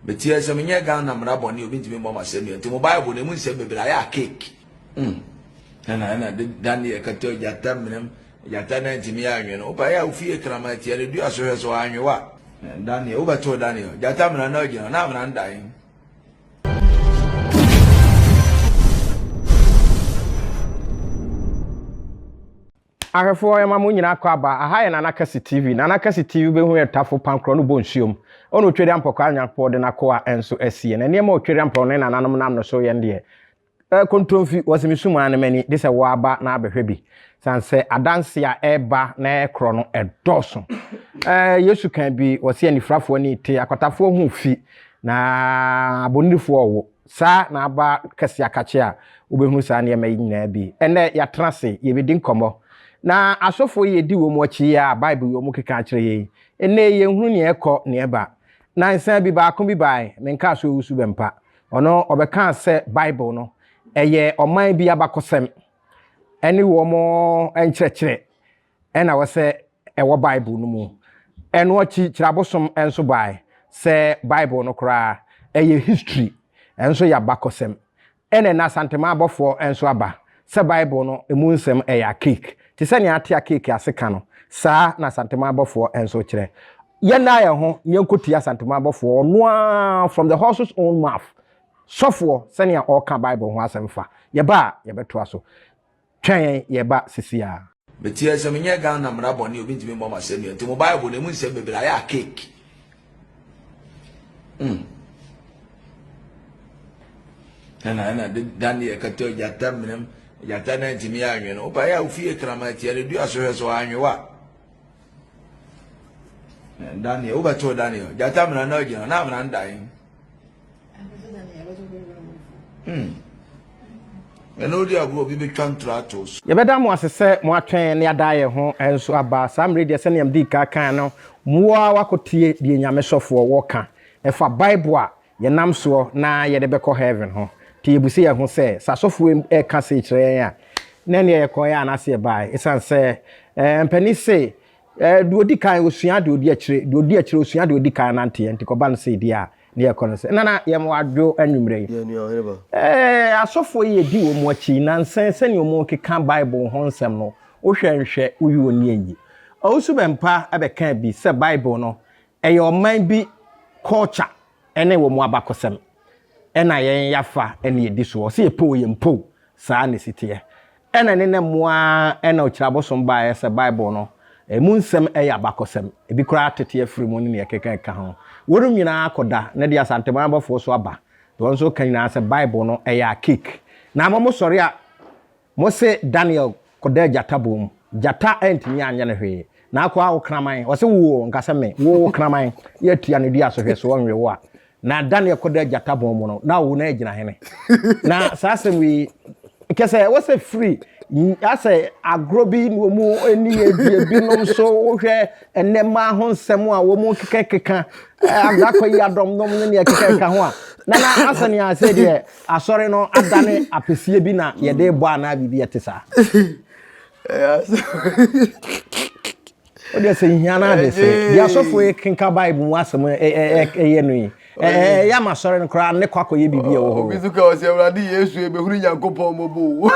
But here some year gun and Rabon, you've been to me, Mamma send me to my Bible, the moon said, baby, I cake. And I did Danny, I can tell you, Yatam, Yatana, Timia, you know, but I fear Cramati, and do as well as I knew what. And Danny, over to Daniel, Yatam, and I know, now I'm dying. Ahefo ya mamu nyina kwaba aha na Nakasi TV na Nakasi TV be hu etafo pankro no bonsuom ono twede ampokwa anyapo de nakoa enso asie na niam otwede ampro ne nananom nam no so ye ndie kontromfi wasimisum an mani de se waba na abehwe sanse adanse a eba na ekro no edoso Yesu kan bi wase anifrafo ni te akotafo hu fi na abonifo owo sa na aba kase akache a obehunu sa ne ma nyina bi ene ya trase ye bedi nkomo na asofo ye di wo mo chi ya Bible yo mo keka kire ye ene ye hunu ne ekọ ne eba na nsan bi ba ko bi bai menka so wusu bempa ono obeka se Bible no eye oman bi Abakosem eni wo mo enkyekire ena wo se ewo Bible no mu eno chi kirabosom enso bai se Bible no kra eye history enso ya Abakosem ene na Asante Abofo enso aba se Bible no emu nsem eya cake ti sɛ ne ate akeke aseka no saa na Asante Abofo enso kire ye na ye ho nyankoti Asante Abofo no from the horse's own mouth sofo sɛ ne all ka Bible ho asemfa ye ba ye beto aso twen ye ba sisia but here some year gun and Rabon, you've been to me, Mamma send me to my Bible, the moon said, baby, I cake. And I did Danny, I can tell you, Yatam, Yatana, Timia, you know, but I fear Cramati, and do as well as I knew what. And Danny, over to Daniel, Yatam, and I know you, now I'm dying. And no dear will be contractors. Ye beda mo asese mo atwen ne adaye ho enso aba sam radio se nem di ka kan no moa wakotie die nyame sofo wo ka e fa Bible a ye nam so na ye de be ko heaven ho ti ebusi ye ho se sasofo e ka se kire ya na ne ye ko ya na se bai isan se mpani se do di kan osua de odi akire osua de odi kan na nte enti ko ban se di a ne ekono se nana ye mo adwo anwumre asofo ye di wo mo achi na nsen se ne mo keka Bible ho nsem no wo hwenhwe wo yi oni anyi osu bempa abeka bi se Bible no eye oman bi culture ene wo mo Abakosem ena yen yafa ene edi so se epo ye mpo saa ne sitie ena ne moa ena okirabosom ba se Bible no emu nsem eye Abakosem ebi kura tete afiri mu ne keka ka ho woru nyina akoda ne dia Asante Abofo so aba don so kan na se Bible no eye cake na mo sori a mo se Daniel koda jata bom jata entimi anya ne hwe na akwa wo kraman wo se wo nkase me wo kraman ye tia ne dia so hwe so wonwe wo a na Daniel koda jata bom no na wo na agina hene na sasem wi kese wo se free ase agrobi no mu eni ebie nom so wo hwe enema ho nsem a wo mu kekeka agakọ yi adom nom ne kekeka ho a na asani ase de asori no adane apesie bi na ye de bo ana bibi etesa ode se hiana de se dia sofo e kenka Bible mu asem ye no yi ya ma sori no kra ne kwakọ ye bibi e wo ho bizuka o se awrade Yesu e behuru Nyankopon mobo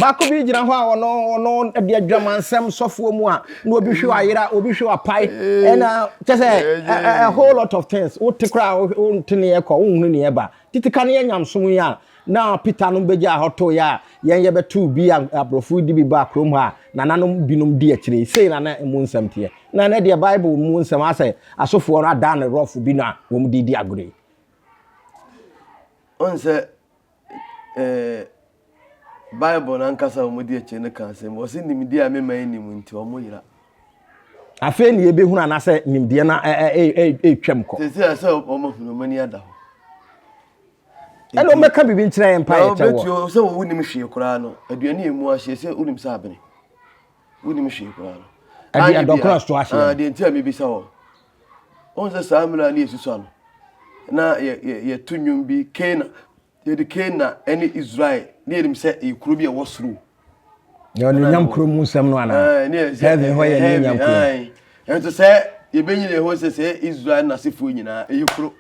Bako bi jira ho a ono de adwamansem sofo mu a na obi hwe ayira obi hwe apai na chese a whole lot of things o tikra o ntene ye ko unhunu ne eba titika ne nyamsom ya na Peter no beja hoto ya yen ye betu bi abrofu di bi ba krom ha na nanom binom di akire sei na emu nsem tie na de Bible mu nsem ase asofo no ada na rofu bi na wo mu di agure onse Bible na nkasa omodi eche ne kansem o se nimdi a mema nim nti o mo yira afa ni ebe hunu anase nimdi na twam ko se se o mo hunu mani ada ho eno meka bibi nkyere empa ye chewo betu se wo nim hwe kura no aduane emu ahye se unim sa abene unim hwe kura no adi adokra sto ahye de ntia me bi sa wo onse sa amra na esusu ano na ye tunwum bi Kena ye de Kena ene Israel ni edim se ekuru bi e wosuru yo ni nyam kuru mu nsem no ana ni heaven ho ye ni nyam kuru ento se ye benyi ne ho se Israel na sefo nyina eyifuro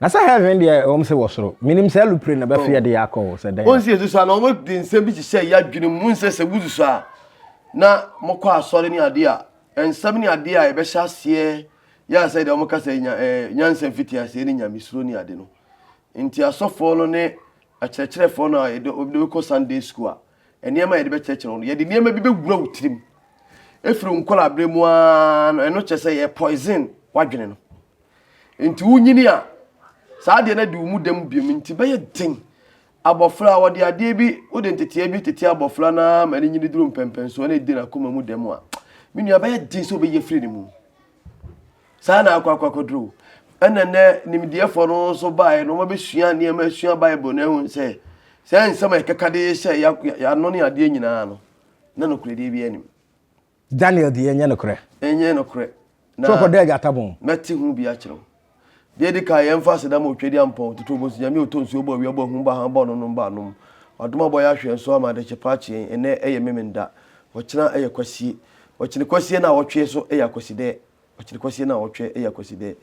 na sa heaven dey say wosoro minim say lupre na be fe dey akọ say den onsi esu so na omo di nsem bi hye ya dwene mu nse se wuzu so a na mokọ asọre ni ade a ensam ni ade a ye be hya ase ya say dey omo ka say nyansem fiti ase ni nyamisuro ni ade no nti asofo no ne akyerɛkyerɛfo no a obi ko Sunday school a enema ye de be kyerɛkyerɛ no ye de enema bi be gura wutirim efiri nkola abremu a eno kyese ye poison wadwene no nti wunyini a saade na de mu dem biom nti be ye den abofra wode ade bi wode ntetea bi tete abofra na mani nyini duru mpempen so na edi na koma mu dem a menu be ye den so be ye firi ni mu sa na akwa duru enene nimdiefo no so bae no ma be sua ne ma sua bible na hu se nsema ekekade hye ya no ne ade nyina no na no kure de bi anim Daniel di enye no kure na so ko de gatabon meti hu bi a kyerɛ de ka yɛmfa seda ma otwedi ampɔ tutu bo nyame otonsu obo wi obo hu ba ha bo no ba no adoma boy ahwe so ama de chepa kye ene eye memenda wɔkyena eye kwasie wɔkyene kwasie na wɔtwe so eye akwaside wɔkyene kwasie na wɔtwe eye akwaside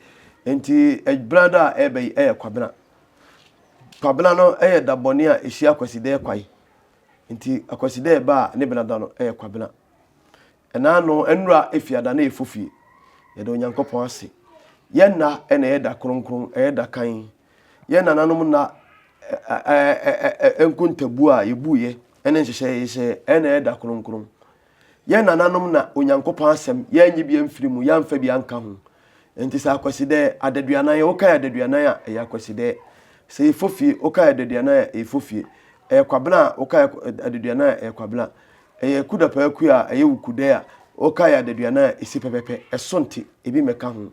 enti brother ebe eye kwabena no eye dabone a ehyi akwaside kwai enti akwaside ba ne benada no eye kwabena ena no enura efiada na efofie ye de onyankopɔn ase yenna ene eda kronkron eda kan yenna nanom na enkuntabu a yebuye ene nhyehyɛ ene eda kronkron yenna nanom na onyankopɔn asɛm yenyi bi amfirimu yamfa bi anka ho enti sa akwaside adaduanan ye woka adaduanan a eya akwaside se efofie woka adaduanan a efofie kwabena woka adaduanan a kwabena kudapa aku a wukude a woka adaduanan a esi pepepe esonte ebi meka ho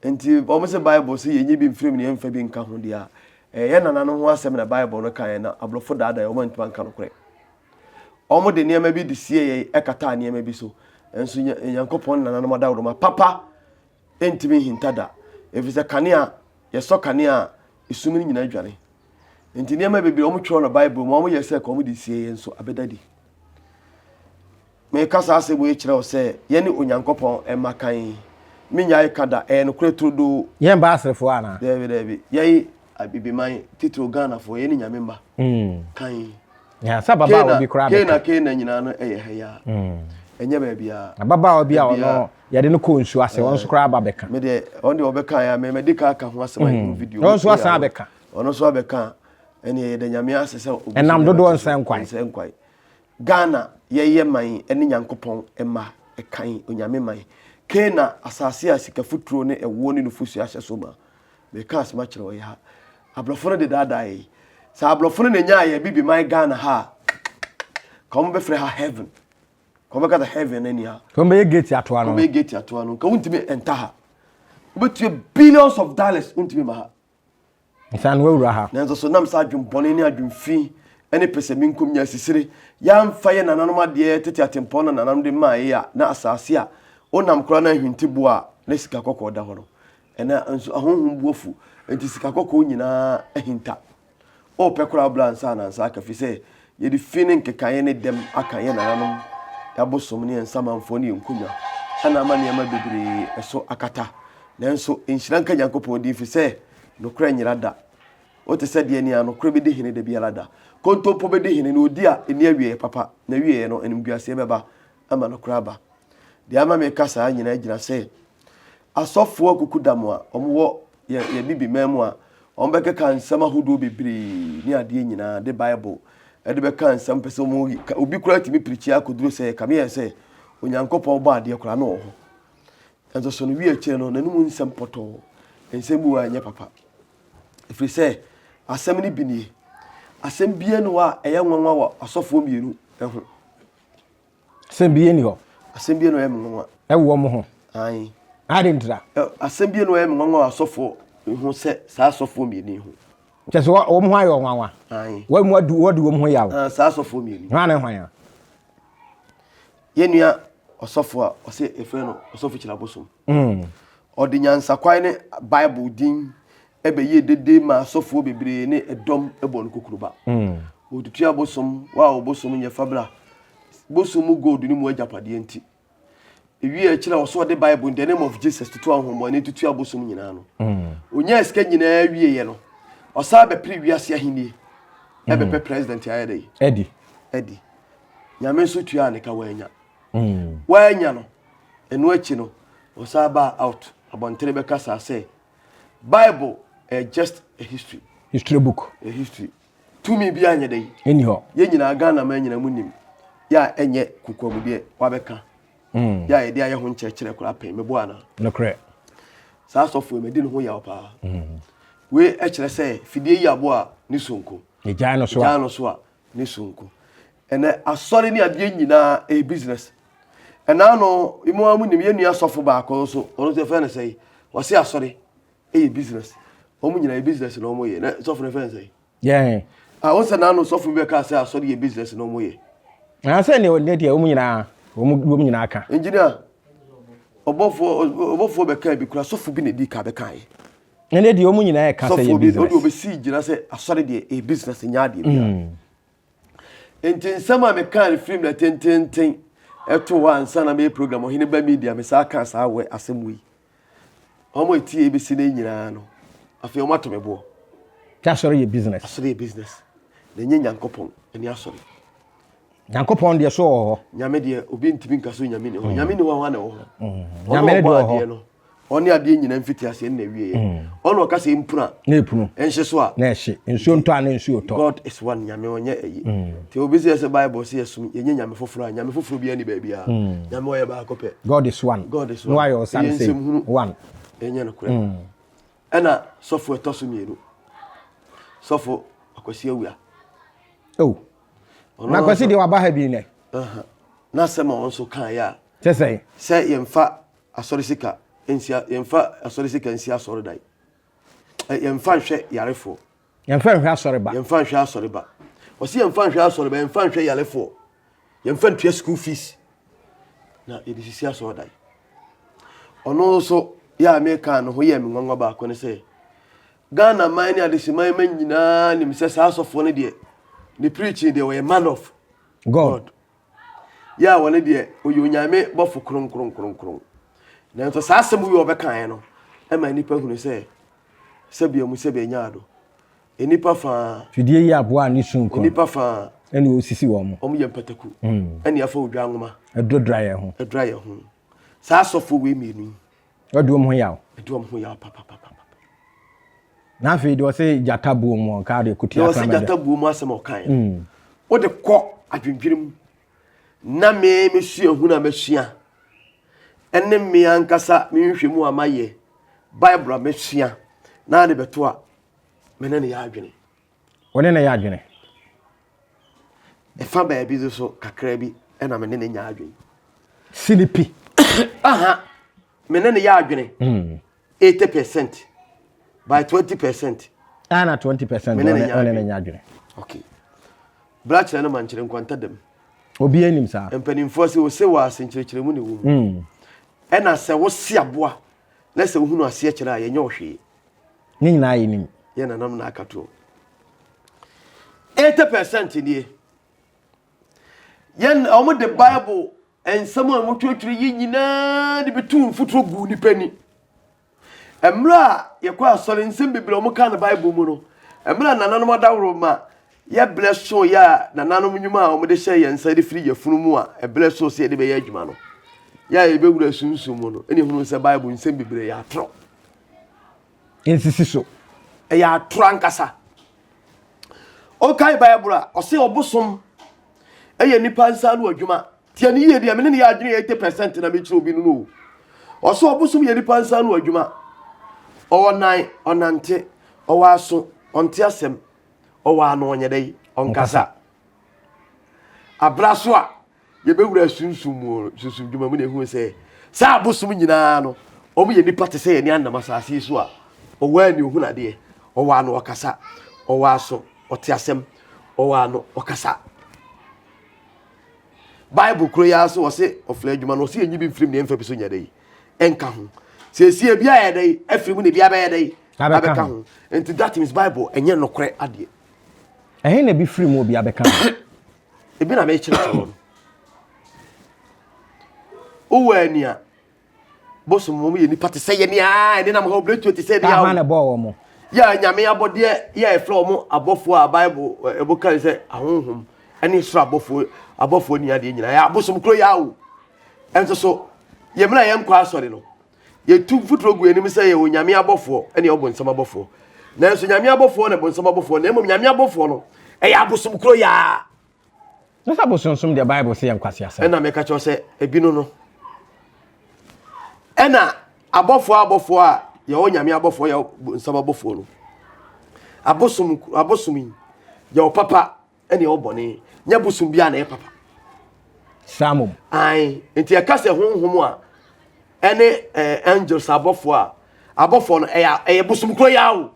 enti omo se bible se yenyi bi mfirim ne yemfa bi nka ho dia ye nanano ho asem na bible no kan na ablofo daada ye omo ntuma nka no kore omo de niam bi de sie ye ekata niam bi so enso yankopon nanano mo dawo ma papa entimi hintada efise kanea ye so kanea esumi nyina adwane enti niam bi omo twa no bible mo omo ye se ka omo de sie ye enso abedadi me kasa ase bo ye kire o se ye ni onyankopon emakan minya kada no kretrudo yen ba asrefo ana David yei abibiman titro Ghana fo ye ni nyame mba kan ya sababa obi kra be kena nyina no eye heya enye ba bia baba obi a ono ye de no ko nsu ase won so kra ba beka me de on de obeka ya me de ka ho asema video won so asa beka ono so abeka ene ye de nyame asese enam dodo nsan kwai Ghana ye man ene nyankopon ema ekan onyame man kena asase asika futuro ne ewo ne nufusu ahye so ma me ka asema kire o ya ablofo de dadai sa ablofo ne nya ye bibi my Ghana ha come be free ha heaven come be ka heaven ani ha come be gate ato ano come be gate ato ano ka untimi enter ha obetu billions of dollars untimi ma ha nsan we wura ha nanzo so nam sa adwumpone ne adwumfi ene pese minkum nya sisire ya mfa ye nananom ade tete atempon na nanam de ma ye a na asase a onam kora na hwintibo a na sika kokko da horo ena nso ahonhum buofu enti sika kokko nyina ahinta o pekora blansa na nsa aka fi se ye di feeling kekaye ne dem aka ye nananom ya bosom ne nsamanfo ne nkunya ana ama ne ma bebre eso akata nanso enhyiranka nyankopon di fi se no kra nyirada o te se de ani ano kra be de hene de biarada kontopo be de hene no odi a eni awie papa na wie no enimguase beba ama no kra ba de ama me kasa nyina agina se asofo akukudam a omwo ye bibi memu a ombeke kan sama hudo bebiri ni ade nyina de bible e de be kan sam pese mo obi kura timi preach akoduro se kame se onyankopɔn ba ade kura na ho enzo so no wie akire no nanum nsam poto ensemu anya papa ifri se asem ni binie asem bie no a eye nwanwa wa asofo mienu eho asem bie ni ho asem bie no eye nwanwa ewo mo ho ai adintra asem bie no eye nwanwa asofo ho se sa asofo mienu ho cheso wo mo ayo nwanwa ai wa mu adu wo mo yawo sa asofo mienu hwan ne hwan ya yenua asofo a o se efe no asofo kira bosom odi nyansa kwai ne bible din ebe ye dede ma asofo bebre ne edom ebon kokuruba otutua bosom wa obosom nye fabra bosom gold ni mu ajapade enti ewie a kira oso de Bible in the name of Jesus to ahomone tutu abosom nyina no onya eska nyina wie ye no osa be pre wiase ahini e be president ayede Eddie nyame so tua ne ka wanya wanya no enu achi no osa ba out abontere be kasa say Bible just a history book a history to me bi anya dey anyhow ye nyina Ghana ma nyina munim ya enye kukomu de wabeka ya ede aye ho nkyekere kura pen mebo ana no kre sa sofu me di no ho ya opa we e kire say fidie yi abo a ni sonko e jano so a ni sonko ene asori ni ade nyina e business ena no imo amunim ye nua sofu ba ko so ono se fe ne say wase asori e business omu nyina e business no mo ye na sofu ne fe say yeah wonse na no sofu be ka say asori e business no mo ye na say ne de omu nyina aka engineer obofo be ka bi kura sofu bi ne di ka be kan ye ne de omu nyina ka say e business sofu bi si gina say asori de e business nya de bia enti sama me kan film na tenten eto wa ansa na me program o hine ba media me sa kan sa we asem wi omo eti e bi si na nyina no afi o mato me bo ta asori e business na nya nyankopon eni asori nyankopon de so nyame de obi ntimi nka so nyame ne ho nyame ne ho na ho nyame de ho oni ade nyina mfiti ase na wie ono oka se impuna na epunu enhye so a na ehye nsuo nto a na nsuo to God is one nyame onye eyi te obi se Bible se yesum yenye nyame foforo nyame foforo bia ni ba bia nyame oye ba kope God is one no ayo say one enye no kure ena sofo etoso mienu sofo akwasi awia na kwasi de waba ha bi ne na sema onso kan ya say yemfa asori sika ensia yemfa asori sika ensia asori dai yemfa hwe yarefo yemfa hwe asori ba osi yemfa hwe asori ba yemfa hwe yarefo yemfa ntua school fees na edisi asori dai ono so ya America no ho ye me nwanwa ba ko ne say Ghana man ni adesiman man nyina ni me say asofo ne de the preaching they were a man of God. Ya wone de oyonyame bofo kron. Na nto sa asem wi obekan no e ma nipa hunu se sebia mu sebia nyaado. Enipa fa fidie yi aboa ni sunko. Enipa fa ene osisi wo mo. Omo ye mpataku. Ene afa odwa nwoma. Edrodraye ho. Sa asofo we mienu. Oduom ho yawo. Papa. Na fe de o se jata buo mo ka de kutia kama. De o se jata buo mo asem o kan. O de kọ adwendwirim na me mesua hu na mesua enne me ankasa me nhwemu amaye Bible mesua na de beto a me ne ya adwene wone na ya adwene e fa ba bi so kakra bi e na me ne nya adwene silipi aha me ne ya adwene 80% by 20% ana 20% wone na nya adwene okay Black na manchire nkwanta dem obi anim sa empanimfo se wo se wa asenkyerkyere mu ne wo e na se wo se aboa na se wo hunu ase kyere a yenye ohwe ni nyina yenim ye na nam na akato 80% nie yen omo the Bible ensam a motwetwere yi nyina de betu futuro gu ni pani emra ye kwa asore nsem bibire omo ka na Bible mu no emra nananom adawro ma ya blesso ya nananom nyuma a omo de hye ye nsa de firi ye funu mu a e blesso se de be ya adwuma no ya ye be wura Sumsum no ene hunu se Bible nsem bibire ya atro ensisi so e ya atro ankasa o kai Bible a o se obosom e ye nipa nsa no adwuma tie ne ye de me ne ya adwene 80% na me kire obi no o se obosom ye nipa nsa no adwuma o nan onante o waso onte asem o wa no onye dai onkasa abraso a ye be wura Sumsum dwuma mu ne hu se sa abosom nyina no o mu ye nipa te se ye ne anam asase so a o wa ni hu na de o wa no okasa o wa so ote asem o wa no okasa Bible kro ya so o se ofle dwuma no se enyi bi mfrim ne emfa bi so nya dai enka ho se sie bia ya dai afrim ne bia ba ya dai abeka ho and that means Bible enye nokre ade ehe na bi free mu obi abeka e bi na me kire to uwania bosom mo ye nipa te sɛ ye nia ne na mo obletu te sɛ dia o na bo mo ya nyame abode ya efro mo abofo a bible ebuka sɛ ahonhom ɛne soro abofo ni ade nyina ya bosom kro ya wo enso so ye mra ye nkwa asɔre no ye tu futuro gu enim sɛ ye wo nyame abofo ɛne obonsam abofo na enso nyame abofo na obonsam abofo na emom nyame abofo no ya bosom kro ya na sa bosonsum de bible sɛ yankwase asa ɛna meka kyerɛ sɛ ebino no ɛna abofo a ye wo nyame abofo ya bonsam abofo no abosom ye wo papa ɛne obone nya bosom bia na ye papa samom ai enti ya kase honhom a ɛne angels abofo no ɛyɛ bosom kro yawo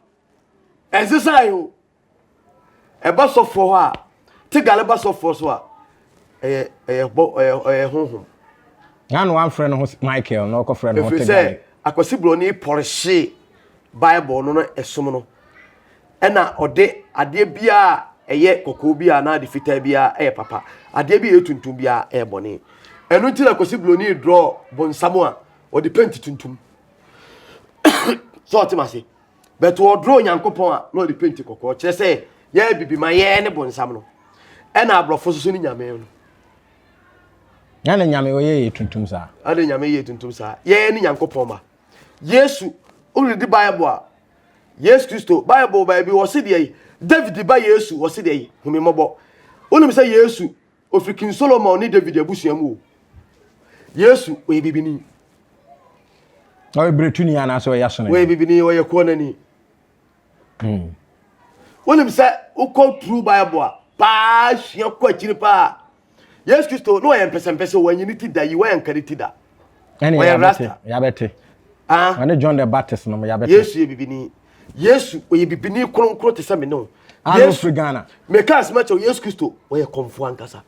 ɛnsesa yo ɛbasofo a te gale basofo so a ɛyɛ honhom na no one friend no Michael no ko friend no te gale gale akwasi broni porsche bible no esom no ɛna ɔde ade bia ɛyɛ kokko bia na ade fita bia ɛyɛ papa ade bia etuntum bia ɛyɛ bɔne ɛno nti na akwasi broni draw bonsam a ɔde paint tuntum so ɔtemase but ɔ draw nyankopɔn a na ɔde paint kokko kyerɛ sɛ yɛ bibima yɛ ne bonsam no ɛna abrɔfo so ni nyame no na nyame oyɛ tuntum sa ade nyame yɛ tuntum sa yɛ ne nyankopɔn ma yesu ɔredi bible a yesu kristo bible ba bi wɔse de david ba yesu wɔse de humimɔbɔ onim sɛ yesu ofrikin solomon ni david abusuamu yesu oyɛ bibini ɔyɛ bretuni ana so ɔyɛ so ne oyɛ bibini oyɛ konani onim sɛ ukɔ true bible a pa hia kɔ akiri pa yesu kristo no oyɛ mpɛsɛmpɛsɛ wɔanyini ti da yi wɔyɛ nkari ti da ɛne yabɛte ane John the Baptist no yabɛte yesu yɛ bibini yesu oyɛ bibini kronkron te sɛ me no yesu Ghana meka asema kyɛw yesu kristo oyɛ kɔmfo ankasa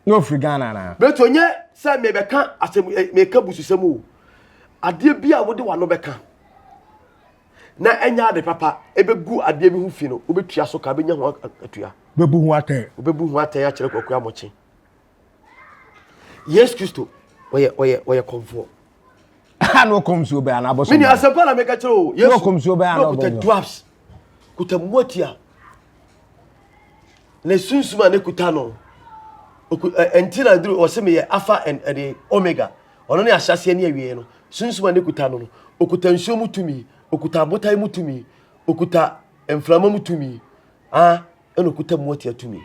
no free Ghana na beto nye sɛ mebɛka asɛm meka bususɛm o adeɛ bi a wode wano bɛka na enya ade papa ebegu adeɛ bi ho fi no obetua so ka benya ho atua bebu ho atɛ ya kyerɛ kokua moche yesu kristo oyɛ kɔmfo no komsuo be ana aboso mini asɛmpa na meka kyerɛ o yesu no komsuo be ana kuta dwarfs kuta motia na sunsuma ne kuta no entina duru o se me ye alpha and the omega ono ne ahyase ne awie no sunsuma ne kuta no okuta nsuo mutumi okuta abotai mutumi okuta emframa mutumi eno kuta motia tumi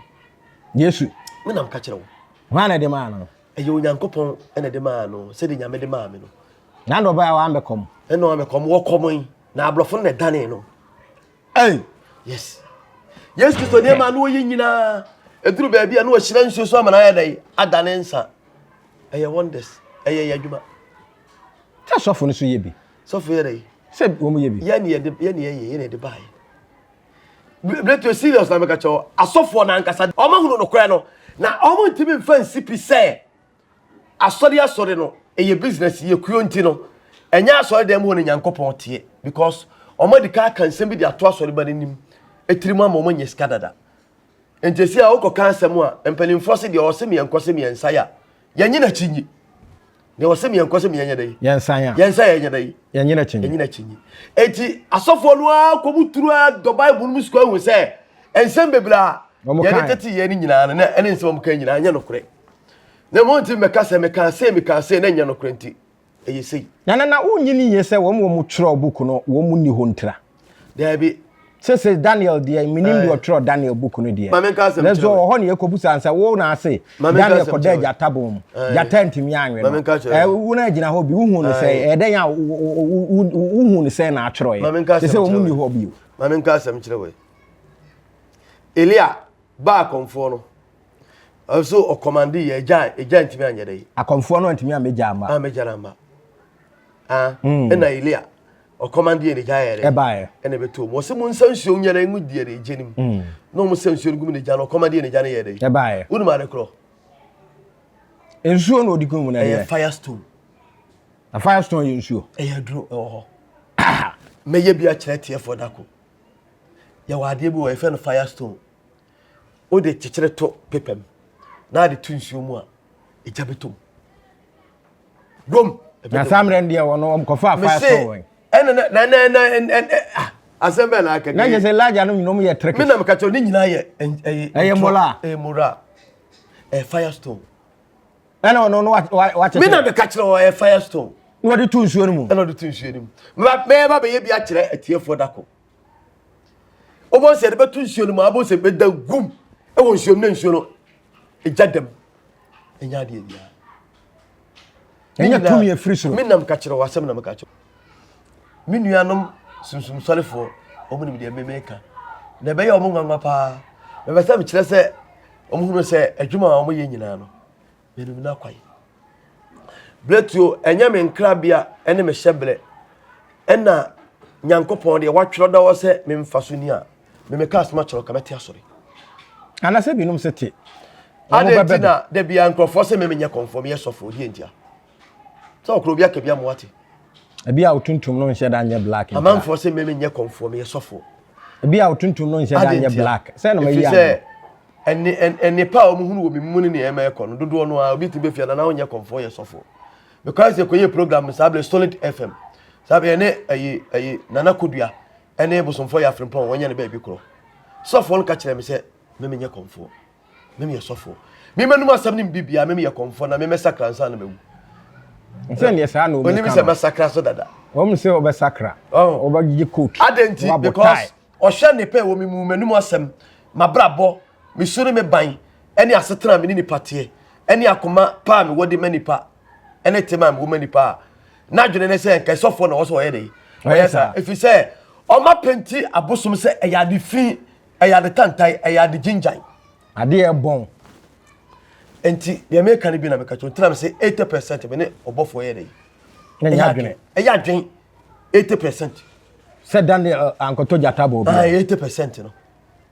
yesu me nam ka kyerɛ wo wana de ma no ɛyɛ onyankopɔn ene de ma no se de nyame de ma me no na ndo ba wa ambekom eno amekom wo komon na ablofo ne dane no yes kristo ne ma no yi nyina eduru ba bia na wo hyira nsuo so amana ya dai adane nsa ɛyɛ wonders ɛyɛ yadwuma ta sofo no so ye bi sofo ye dai se wo mu ye bi ye ne de bai bleto serious na meka cho asofo na ankasa o ma hunu no kora no na o mo ntimi mfa nsipi se asɔre no ɛyɛ business ye kuonti no ɛnya asɔre dem ho ne nyankopɔn tie because o ma dika kan nsɛm bi de ato asɔre ba nim etirimu ama o ma nyesika dada entesi a wokɔ kan asɛm a empanimfo se de o se me yankɔse me yansa ya yenye na chinyi ne o se me yankɔse me yenya dai yansa ya yenya dai yenye na chinyi enti asɔfo no akɔbuturu a do bible mu sukɔ hu sɛ ensɛm bebra ye tete ye ni nyina na ene nsɛm kan nyina anya no korɛ na mo nti meka se na nya no korɛ nti eye sei na unyini ye sɛ wo mu twerɛ book no wo mu ni hontra there be se Daniel dia minim do twerɛ Daniel book no dia ma menka asɛm lezo ho ne ekobusa ansa wo na ase Daniel ko da jata bom jata ntimi anwe no wo na gina ho bi wo hu no sɛ ɛdan a wo hu no sɛ na atwerɛ ye se wo mu ni ho bi ma menka asɛm kyerɛ we Elia ba konfo no also o commandi ye eja ntimi anya dai akonfo no ntimi ameja amba namba na Elia o commandi ye eja ye e ba ye ene beto mo se mo nsansuo nyara ngu die re ejenim no mo sansuo ngum ne ja no commandi ye eja ne ye dai e ba ye unu ma ne kro ensuo no odikum mu na ye firestone a firestone ye ensuo e duro ho me ye bia kyerɛ tie for dako ya wade bi wo e fe no firestone o de kyekere to pepem na de tunsuo mu a eja betom Gom. Na samre ndia wono omkofa fire store. Assemble na akeke. Na je se laja no nynom ye trek. Me na meka cho ni nyina ye mola. Mura. Firestone. Ana ono no wa che. Me na meka cho Firestone. No de tu nsuo no mu. Ana de tu nsuo no mu. Me ba be ye bia kire atiefo dako. Obo se de be tu nsuo no mu abo se be da gum. E wo nsuo na nsuo no. E jadem. Enya de bia. Enya tumi e free so. Me na meka kire wasem na meka cho. Me nuanom Sumsum solefo omu ni de memeka. Na be ye omu nwanwa pa. Me be se me kire se omu hunu se adwuma omu ye nyina no. Me no na kwai. Bletuo enya me nkrabia ene me hyeble ena nyankopon de watwero da wo se me mfaso ni a me meka asma kyero ka beti asori ana se binum sete adentina de bia nkrofo se me menye conform ye sofo di entia so okro bia ka bia mo ate bia otuntum no nhye da nye black amanfo se me menye conform ye sofo bia otuntum no nhye da nye black se no me ya se eni pa o mu hunu wo mimu ni e me no dodo no a obi ti be fia na onye conform ye sofo because you koye program sable solid fm sabe ene ayi nana kodua ene bosomfo ya frimpon wonye ne ba bi kro sofo no ka kire me se me menye konfo me me sofo me manum asam ni bibia me me konfo na me me sakra nsa na mewu nse ne sa no oni me se masakra so dada wo me se obe sakra obe gigi coat adenti because o hwe ne pe wo me mu manum asam mabrabo me suru me ban ene asetena me ni pate ene akoma pa me wodi manipa ene tema me woma nipa na dwene ne se nkai sofo na wo so ye dey oyesa if you say o ma penti abosom se eya de fi eya de tantai eya de ginjan ade e bon enti de me kan bi na me ka cho tira me se 80% me ne obofo ye dey eya dwene 80% se dan ankoto jatabo bi 80% no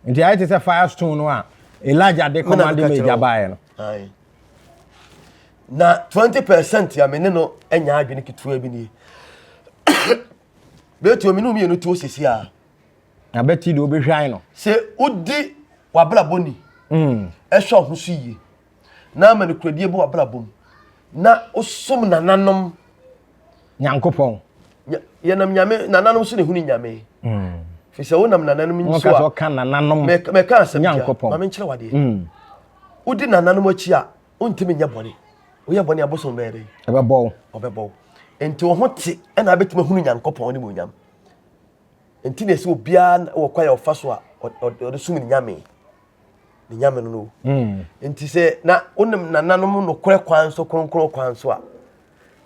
nti ayete se firestone no a elijah de command me jabae no ai na 20% ya mene no enya adwene kitua bi ni betu ominu mi enu tuo sisi a na beti do obehwan no se udi wabla boni ehwo ho so yi na ma ne kuradie bo wabla bom na osom nananom nyankopon ye nam nyame nananom so ne huni nyame fi se wonam nananom nso a mo ka kan nananom me ka asem nyankopon ma me nkyere wade udi nananom achi a ontimi nya boni oya boni abosom bere ebebo enti wo hote na abetima hunu nyankopon ne monyam enti na se obia wo kwaya ofaso a o sum ni nyame no enti se na onam nananom no kore kwan so kronkron kwan so a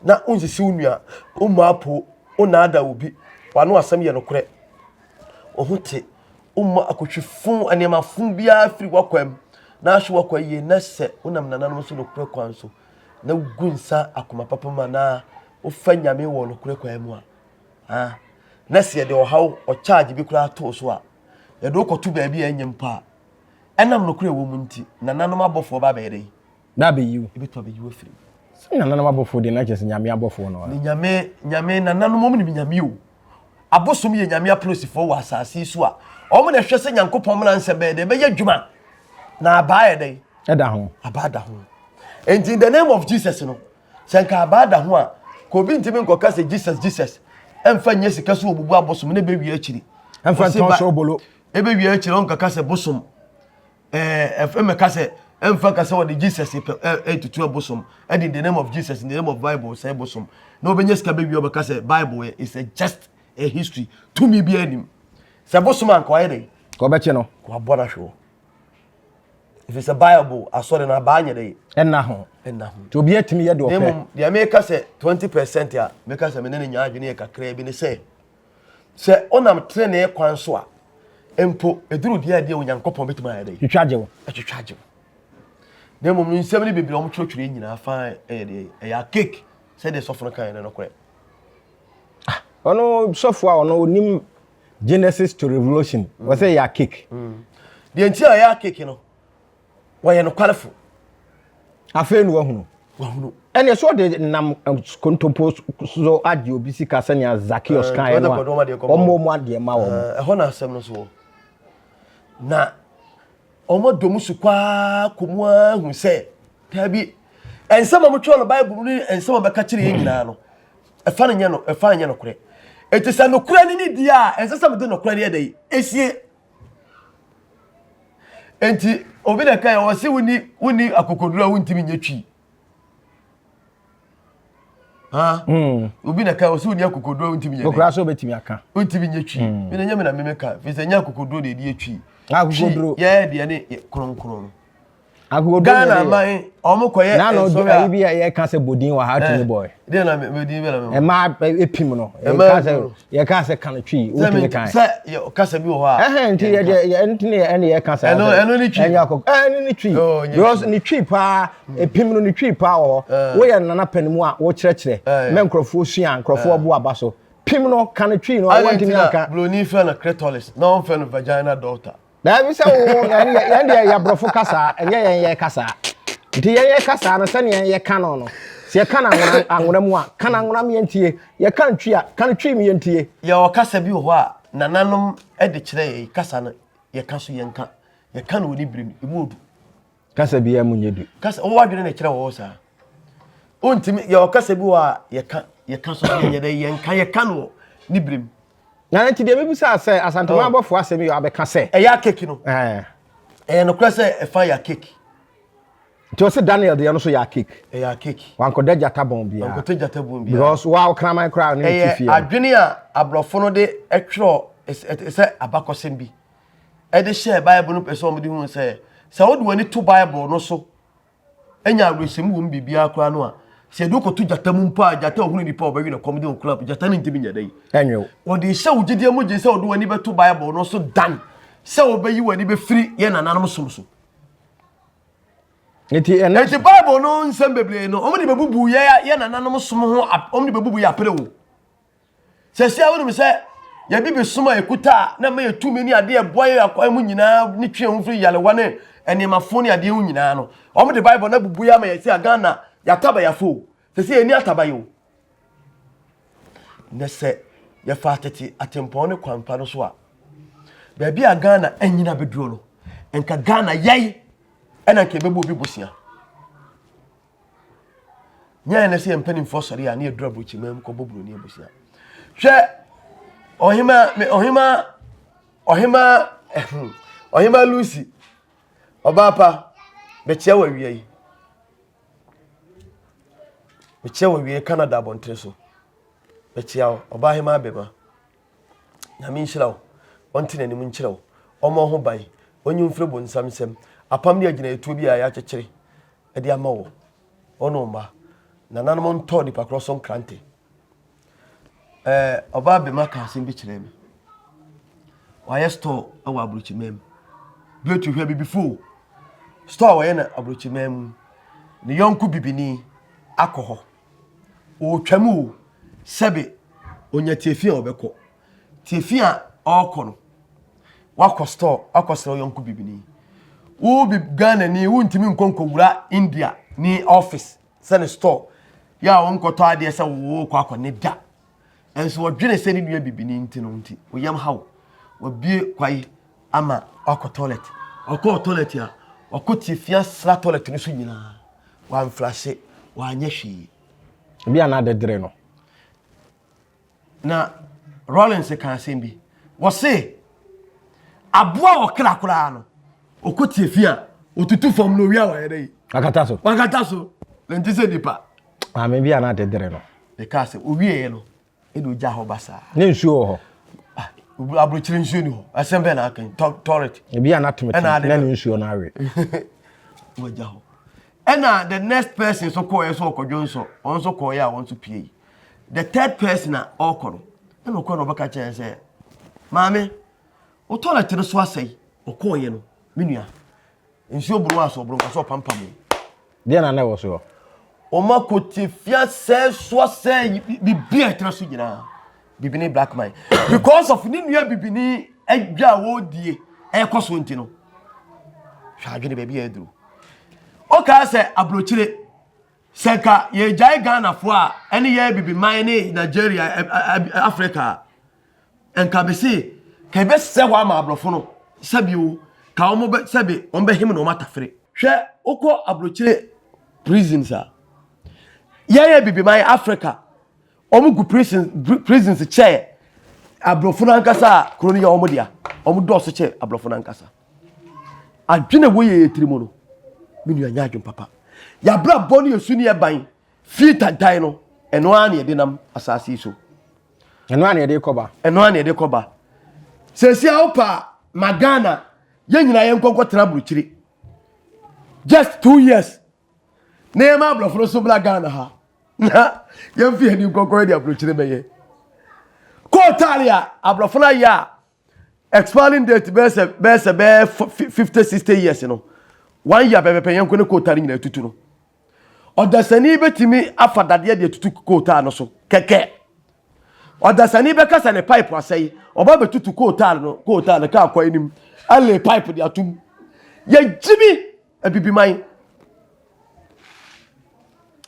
na unsisi unua umapo onada obi wano asam ye no kore o hote umma akotwefun anema fun bia firi wakwam na ahwe wakwaye na se onam nananom so no kore kwan so na gunsa akoma papa ma na ofa nyame wo no kure kwa mu a na se de ohaw o charge bi kura to so a ye do kotu ba bi anyem pa enam no kure wo mu nti na nanom abofo ba ba yere da be you e bi to be you afiri na nanom abofo de na kese nyame abofo no ni nyame na nanom mo ni nyame o abosom ye nyame aprosifo wa asase so a o mo na hwe se nyankopon mo na nse be de be ye dwuma na abaa de eda ho abada ho. And in the name of Jesus, no, Sanka Abada Hua, Kobin Timin Kokase, Jesus, and Fan Yesikasu, Buba Bosom, ne baby actually, and Fan Bolo, a baby actually on Kakase Bosom, FM Casse, and Fakasa, the Jesus, to 12 bosom, and in the name of Jesus, in the name of Bible, say bosom. No Benyeska baby over Casse, Bible is just a history to me be him. Sabosuman, quietly, Cobacheno, Quabona show. If it's a Bible, I saw in a banner day. And now, to be at me, the America say 20% ya, make us a minute in your crab in the say. Say, on I'm training a quanswa. Empo, a drew the idea when young couple bit my day. You charge you. I should charge you. Then when 70 baby on church in a fine a cake, said the soft kind and a crab. Oh no, software, no name Genesis to Revolution. Was say ya cake. The entire cake, you know. Why you no qualify? Afen wo hunu. Ene so de nam kontompo so ade obi sika sanya Zacchaeus kan no. Omo ade ma wo. Ho na asem no so. Na omo domu su kwa komu ahu se tabi and some of the Bible and some of the catching in no a fan no cre it is an Ukrainian dia and some of the Ukrainian day is ye enti obi da kai o se woni akokodura wontimi nyatwi ha obi da kai o se woni akokodura wontimi nyatwi okra so betimi aka wontimi nyatwi me na nyame na memeka fi se nya akokodura de atwi akokoduro ye de ne kronkron akokoduro Ghana man omokoye na no do ya bi ye ka se bodin wa hatini boy de na bodin be na e ma epim no ye ka se kanatwi wotimi kan se ye ka se bi wo ha nti ye ntini ene ye ka se eno ni twi enya ko ni twi yours ni twi pa epim no ni twi pa wo ye nana panimu a wo kyerɛkyerɛ me nkrofo sua nkrofo bo aba so pim no kanatwi no wantimi aka bloni fe na clitoris na on fe no vagina daughter da bi se wo yan ya brofo kasa enye ye kasa nti ye kasa no se ne ye kano no se ye kana anwona mu a kana anwona me ntie ye kan twi a kan twi me ntie ye o kasa bi ho a nananom e de kire ye kasa no ye kaso ye nka ye kana oni birim imudu kasa bi ya munyedu kasa o wadwene ne kire wo sa ontimi ye o kasa bi ho a ye kaso ye de ye nka ye kano ni birim na nti de bebu sa se Asante ma bofo asemi yo abeka se e ya cake no no kura se e fa ya cake nti o se Daniel de no so ya cake e ya cake wanko da jata bon bia wanko te jata bon bia because wow kraman kra no tifie adwene a abrofo no de etwero se Abakosem bi e de share Bible no person mo de hu se wo de wani to Bible no so enya awresem wo mbibia kra no a se do ko to jata mu mpa jata ohunu ni pa obawi na comedy on club jata ni ntimi nya dai enyo wo de se wo gide mo je se wo do wani be to Bible no so dan se wo bayi wani be free ye nananom somso eti Bible no nsem beble no omo de bebubu ye nananom som ho omo de bebubu ya pere wo se se awu mi se ya bibi soma ekuta na me yetumi ni ade e boye akwa mu nyina ni twe ho free yale wane enimafo ni ade hu nyina no omo de Bible na bubu ya ma ye se Ghana ya taba ya fo se se eni ataba yo ne se ya fa tete atempo ne kwampa no so a ba bia Ghana anyina beduro no enka Ghana yai ena nke bebo bi bosia nya ne se empani fo sori a ne edura brochi mem ko boburo ne bosia hwe ohima Lucy obapa be chia wa wiei Canada bontre so be chia oba hima beba na min hirawo onti na nim nkyirawo omo ho ban onyi mfre bonsamsem apam ne agina etu bi a ya kyekere e de amawo ono mba na nanom nto di pakroso nkrante oba bema ka asim bi kire me wa store awa abruchi mem bi otu hwe before store wa ye na abruchi mem ne yonku bibini akoho o twamu sebe onya tiefia obekọ tiefia okono wakọ store akọsere yonku bibini wo bi Ghana ni wontimi nkonko wura India ni office sene store ya wonkoto ade se wo kwakọ ne da enso wodwene se ni dua bibini nti no nti oyam hawo wabie kwai ama akọ toilet ya akọ tiefia sra toilet ni so nyina wa mflashe wa anya hwi bia na dedre no na Rollins kan sembi wo se aboa okrakora no okoti efia otutu fom no wia wa yere wakata so lenti se dipa me bia na dedre no e ka se owie no e do ja ho basa ne nsuo ho abrochire nsuo ni ho asembe na akan toilet e bia na tomete na nsuo na awe wo ja ho ena the next person so call so okodwo nso on so call ya won so pie the third person na okoro ena okoro baka chen se maame o toilet no so asai okoye no menua nsuo buru aso buru kaso pampam dia na wo so o makoti fia se so se bibia traso nyina bibini black man because of ni nua bibini adwa wo die e koso nti no hwa adwene ba bia eduru o ka se abrochire seka ye jai Ghana fo a ene ye bibi man ni Nigeria Africa enka be se ka be se wa ma abrofo no sabio ka omo be sebe on be him no matafre hwe ukọ abrochire prisons a yeye bibi man Africa omugu prisons chair abrofo nankasa kro ne ya omudia omudoso chair abrofo nankasa adwene wo ye etirimo no minu anya adwon papa ya bra boni yesu ne ban fi tantan no eno an ye denam asase so eno an ye de koba sesi opa magana ye nyina ye nkokọ trabuchiri just 2 years ne ma abrofo so bla Ghana ha na ye fi ani nkokọ de abuchiri beye ko talia abrofo na ya expiring date be 50-60 years no 1 year be penyen ko ne ko tari nyina tutu no odasani betimi afadade de tutu ko ta no so keke odasani be kasa ne pipe asai oba betutu ko ta ka akwa enim ale pipe de atum ye jibi abibi man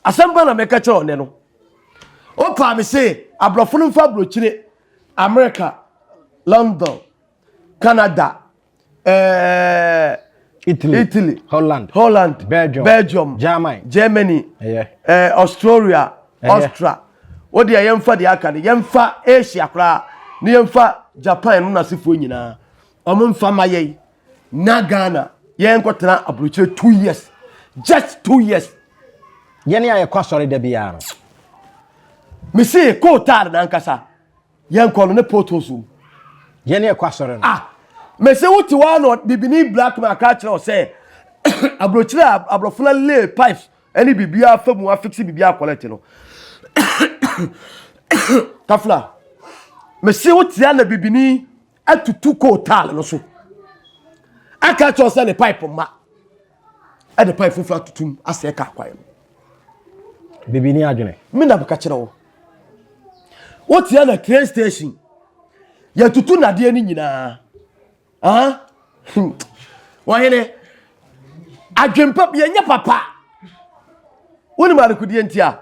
asamba na meka kire one no o pa me say abrofo no fa brochire America, London, Canada, Italy, Holland, Belgium, Germany, Australia, Austria. What the yemfa de aka de yemfa Asia kra, ne yemfa Japan no na sefo nyina. Omumfa maye na Ghana, yen kwotena abrochire 2 years. Just 2 years. Yene aye kwasore de bia no. Me say ko tar na nkasa. Yen kono ne potosum. Yene aye kwasore no. Me say wuti wa no bibini black man ka kire o say abrochire abrofuna lay pipes any bibia famu afixi bibia collect no. Kafla me say wuti na bibini atutu ko tal no so. Aka cho say the pipe ma. E the pipe fufu atutum ase ka kwaye no. Bibini adwene. Me na baka kire wo. Wuti na train station. Ya tutu na de ni nyina. Wahene adwempa ye nya papa woni mare kudie ntia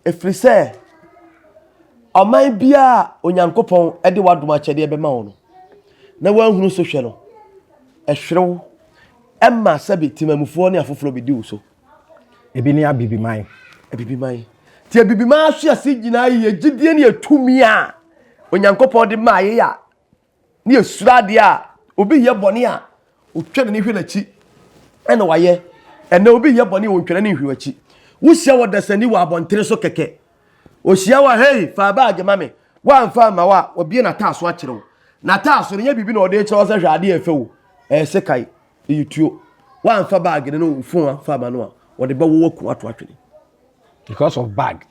efrise oman bia onyankopon ede wadoma chede be ma wo no na wanhunu so hwe no ehwerew emma sabi timamufo ne afoforo bedi wo so ebi ni abibi man ti abibi man ahwe ase gina ye gidie ne atumi a onyankopon de ma ye ya ne esurade a obi ye bone a otwene ne hwe na chi ene waye ene obi ye bone o twene ne hwe wachi wusia wodasani wa abontere so keke ohia wa hey fa baage mame wa mfa ma wa obi na taaso a kirew na taaso ne nya bibi na ode kire osa hwade efewo sekai yutuo wa mfa baage ne no fun wa fa ma no a ode ba wo ku ato atwene because of bag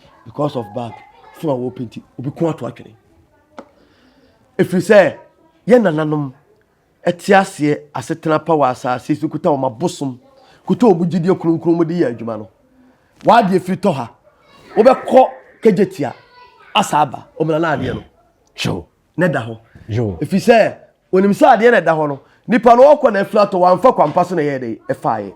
fun wa wo penti obi ku ato atwene if say ye nananom etiase asetena power asase sukuta o mabosom kuta o bugidie kronkron mu de ya adwuma no wa de frito ha wo be ko kejetia asaba o mena na ade no jo ne da ho jo if you say onim sa ade ne da ho no nipa no okọ na flato wa mfa kwampa so na ye de e faaye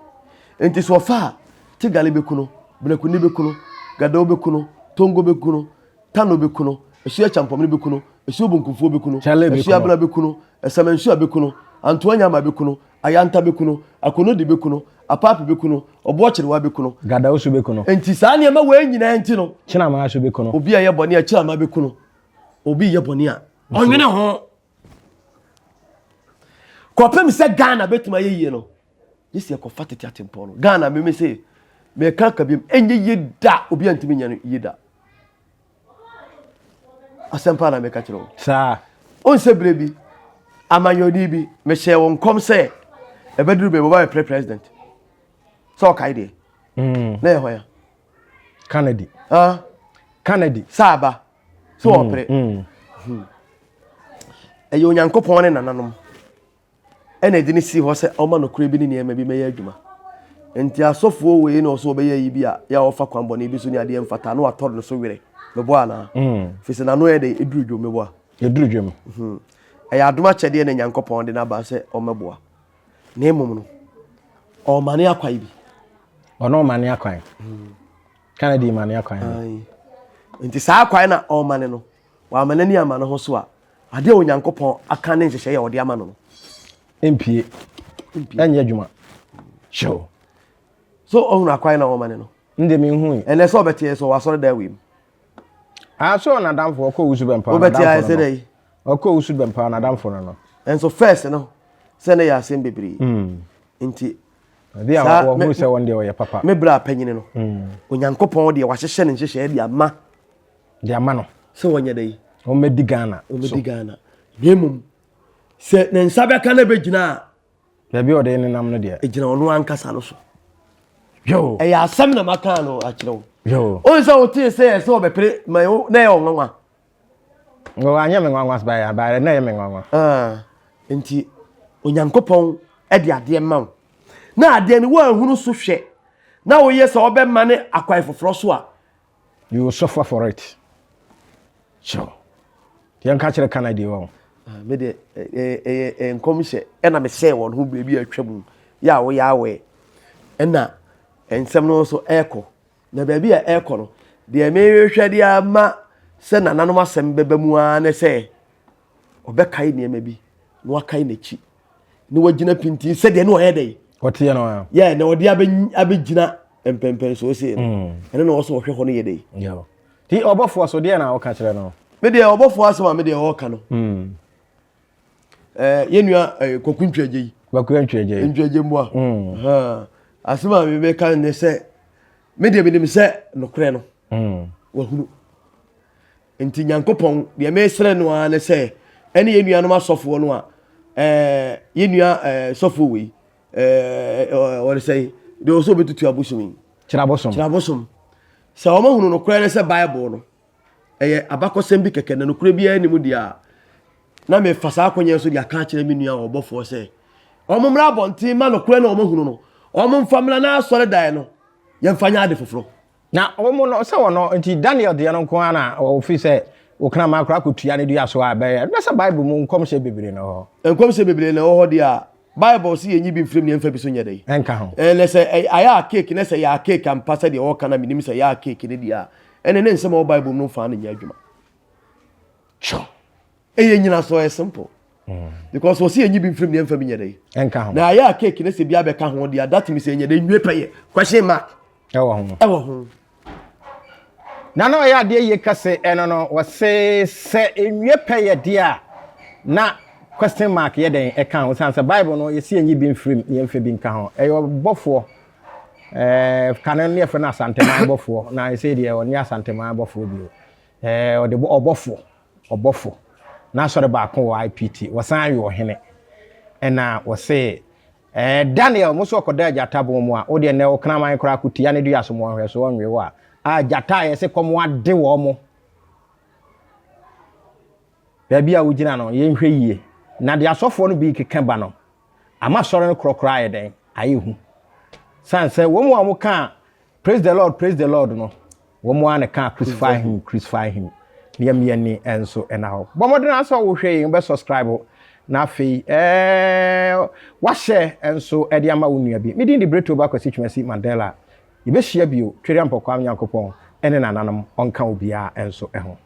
enti so fa ti gale bekuno blekuni bekuno gado bekuno tongo bekuno tano bekuno esu champom ne bekuno esu bonkunfo bekuno esu abla bekuno esamansu abekuno antoanya ma bekuno ayanta bekuno akono de bekuno apapi bekuno obochire wa bekuno gada osu bekuno enti saa ne ma we nyina enti no china ma aso bekuno obi aye bone a chira ma bekuno obi ye bone a onwene ho ko pem se Ghana betuma ye yie no yesi e ko fatete atempo no Ghana me se me kaka biem enye yeda obi antimi nya no yeda asempa na me ka kiro sa on se brebi amanyoni bi me she won kom se e beduru be baba president so kai de na ye hoya Kennedy saba so opre e yo nyankopon ne nananom ene de ni si ho se o ma no kure bi ni ema bi me ya adwuma enti asofo we no so be ya yi bi a ya ofa kwambo ne bi so ni ade mfata no atoro no so were mebo ana fisi na no ye de edurudwo mebo a edurudwo ya adoma chede ne nyankopon de na ba se o meboa na emum no o mane akwai bi ono mane akwai Kennedy mane akwai nti saa akwai na o mane no wa mane ni amane ho so a ade o nyankopon aka ne nhyehyɛ ya ode ama no empie enye adwuma show so ohun akwai na o mane no Nde me hu. Ene so obete so wasore da wi. Ah so na damfo ko usu bempa. Obete ya se dey. Oko usu bempa na damfo no. And so first no. Se na ya sem bebre. Nti dia wa hu se won de o papa. Me bra panyine no. Onyankopon de wa hyehye ne hyehye de ama. De ama no. Se wonya dey. O medi Ghana. O medi Ghana. Bemum. Se ne nsabe ka na begina. Da bi o de ne nam no de. Egina ono ankasa no so. Yo. E ya asem na maka no akire. Yo. O nsa o tie se so obepre mayo na e onwa. Ngo anya me nwanwa sba ya ba na ye me nwanwa. Nti onyankopon e de ade ma. Na ade ne wa hunu so hwe. Na wo ye se obemma ne akwai foforo so a. You will suffer for it. Sure. Tian ka kire Canada wo. Me de nkomise e na me se won ho bebi atwam. Ya wo ya we. E na ensem no so eko. Na bebi a eko no. De me hwehwe de ama se nananom asem beba mu a ne se obekai ne ma bi. No akai na chi. Ni wagina pinti se de no ye dey. Otie no. Yeah, na odi abegina empempen so se. Ene no so hwe ho no ye dey. Yeah. Ti obofo so de na o ka kire no. Me de obofo asema me de o ka no. Yenua kokuntwaje yi. Kokuntwaje. Ntwaje mbo a. Asema me ka ne se me de me se no kre no. Wa hunu. Enti Nyankopon de me sere no a ne se ene yenua no masofo no a yenua sofo we what say they also betutu abosom. Chirabosom. Se o ma hunu no kre ne se Bible no. Abakosem bi keke na no kre bi ani mu dia. Na me fasa akonye so dia ka kire me nua obofo se omumra bonti ma no kure na omahunu no omumfamra na asore dai no yemfanya ade foforo na omo no se wono nti Daniel de no ko ana ofi se okna ma akra kotua ne dua so abe na se Bible mu nkom se bebere no nkom se bebere na ho dia Bible si yenyi bi mfrem ne emfa bi so nya dai enka ho le se aya cake ne se ya cake am pasa de o kana minim se ya cake ne dia ene ne nsem o Bible no fa na nya adwuma sure nyina so is simple. Because we see any be from the emfa bi nyade. Enka ho. Na ya cake ne se bia be ka ho dia that means nyade nwe peye. Question mark. Ewo ho. Na no ya de ye kase eno no we se enwe peye dia na question mark ye den e kan o san se Bible no ye see any be from ye emfa bi nka ho. Eyo bofo kanen ne fe na Asante bofo na ye say de oni Asante bofo bi o. O de obofo na sore ba kon wa IPT wasan yo hene ena wo se Daniel muso koda jata bo mu a wo de ne wo kana man kora kutia ne dua so mo hwe so wonwe wo a jata ye se komo ade wo mo bia wo gina no ye nhwe yie na de asofo no bi keka ba no ama sore no krokra ye den aye hu san se wo mu amu ka praise the Lord no wo mu an ka crucify him niam ni enso ena ho bomodin aso wo hwe yin be subscribe na fe wa share enso e de ama wo nua bi midin di breto ba kwasi twemasi Mandela ibe hia bio twere ampokwa Nyankopon ene nananom onka obia enso eho